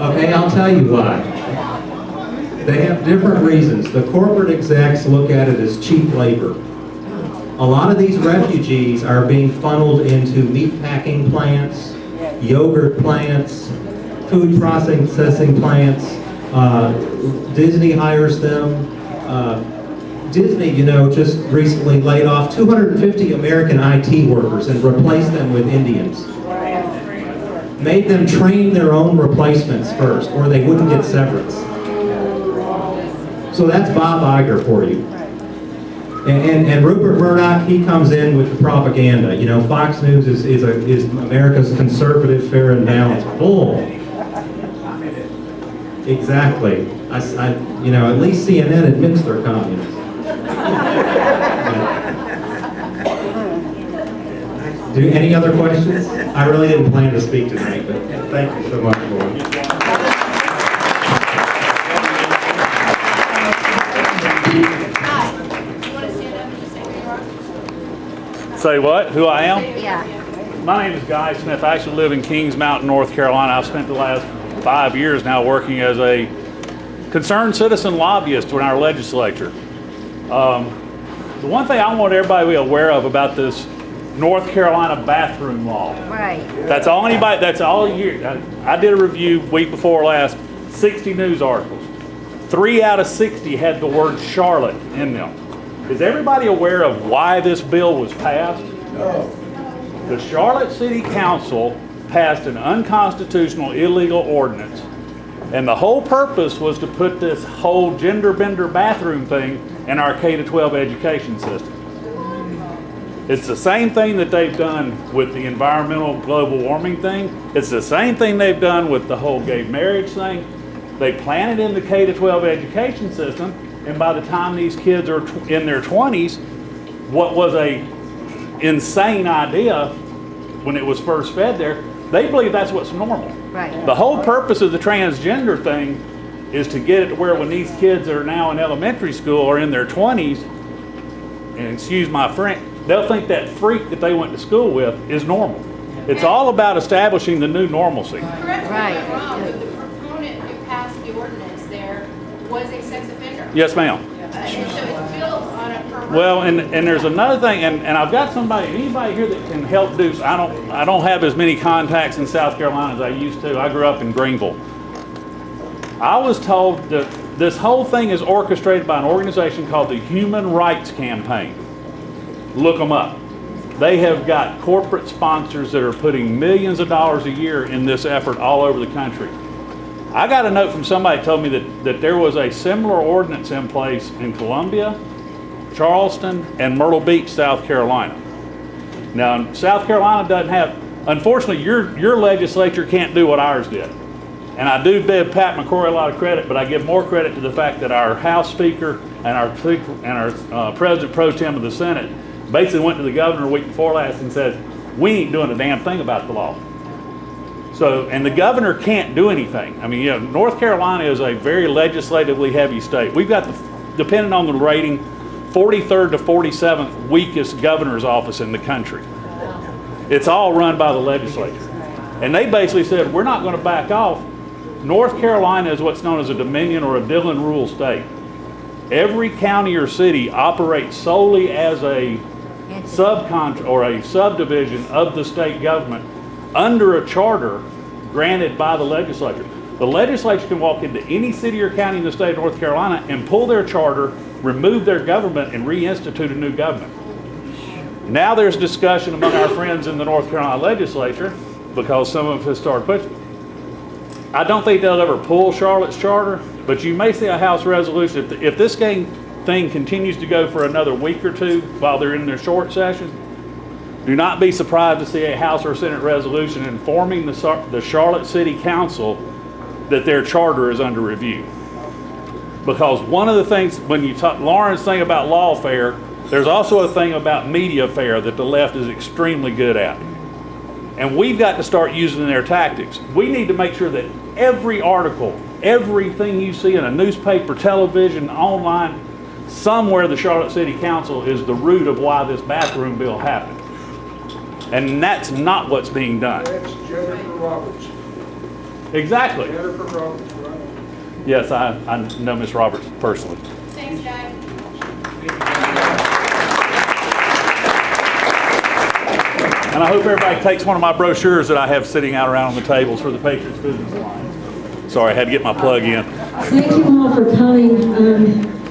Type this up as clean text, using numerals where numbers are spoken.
Okay, I'll tell you why. They have different reasons. The corporate execs look at it as cheap labor. A lot of these refugees are being funneled into meat packing plants, yogurt plants, food processing plants. Disney hires them. Disney, you know, just recently laid off 250 American IT workers and replaced them with Indians. Made them train their own replacements first, or they wouldn't get severance. So that's Bob Iger for you. And Rupert Murdoch, he comes in with the propaganda. You know, Fox News is America's conservative, fair and balanced. Bull. Exactly. You know, at least CNN admits they're communists. Do any other questions? I really didn't plan to speak tonight, but thank you so much for it. Say what? Who I am? Yeah. My name is Guy Smith. I actually live in Kings Mountain, North Carolina. I've spent the last 5 years now working as a concerned citizen lobbyist in our legislature. The one thing I want everybody to be aware of about this North Carolina bathroom law. Right. That's all anybody, that's all year. I did a review week before last, 60 news articles. 3 out of 60 had the word Charlotte in them. Is everybody aware of why this bill was passed? No. The Charlotte City Council passed an unconstitutional illegal ordinance, and the whole purpose was to put this whole gender bender bathroom thing in our K-12 education system. It's the same thing that they've done with the environmental global warming thing. It's the same thing they've done with the whole gay marriage thing. They planted in the K-12 education system, and by the time these kids are in their 20s, what was a insane idea when it was first fed there, they believe that's what's normal. Right. The whole purpose of the transgender thing is to get it to where when these kids are now in elementary school or in their 20s, and excuse my French, they'll think that freak that they went to school with is normal. It's all about establishing the new normalcy. Correct me Right. if I'm wrong, but the proponent who passed the ordinance there was a sex offender. Yes, ma'am. And so it's built on a perversion. Well, and there's another thing, and I've got anybody here that can help do, I don't have as many contacts in South Carolina as I used to. I grew up in Greenville. I was told that this whole thing is orchestrated by an organization called the Human Rights Campaign. Look them up. They have got corporate sponsors that are putting millions of dollars a year in this effort all over the country. I got a note from somebody that told me that there was a similar ordinance in place in Columbia, Charleston, and Myrtle Beach, South Carolina. Now, South Carolina doesn't have, unfortunately, your legislature can't do what ours did. And I do give Pat McCrory a lot of credit, but I give more credit to the fact that our House Speaker and our President Pro Tem of the Senate basically went to the governor a week before last and said, we ain't doing a damn thing about the law. So, and the governor can't do anything. I mean, you know, North Carolina is a very legislatively heavy state. We've got, depending on the rating, 43rd to 47th weakest governor's office in the country. It's all run by the legislature. And they basically said, we're not going to back off. North Carolina is what's known as a Dominion or a Dillon Rule state. Every county or city operates solely as a subdivision of the state government under a charter granted by the legislature. The legislature can walk into any city or county in the state of North Carolina and pull their charter, remove their government, and reinstitute a new government. Now there's discussion among our friends in the North Carolina legislature, because some of them have started pushing. I don't think they'll ever pull Charlotte's charter, but you may see a House resolution. If this thing continues to go for another week or two while they're in their short session, do not be surprised to see a House or Senate resolution informing the Charlotte City Council that their charter is under review. Because one of the things, when you talk, Lauren's thing about lawfare, there's also a thing about mediafare that the left is extremely good at. And we've got to start using their tactics. We need to make sure that every article, everything you see in a newspaper, television, online, somewhere the Charlotte City Council is the root of why this bathroom bill happened. And that's not what's being done. That's Jennifer Roberts. Exactly. Yes, I know Miss Roberts personally. Thanks, guys. And I hope everybody takes one of my brochures that I have sitting out around on the tables for the Patriots Business Alliance. Sorry, I had to get my plug in. Thank you all for coming.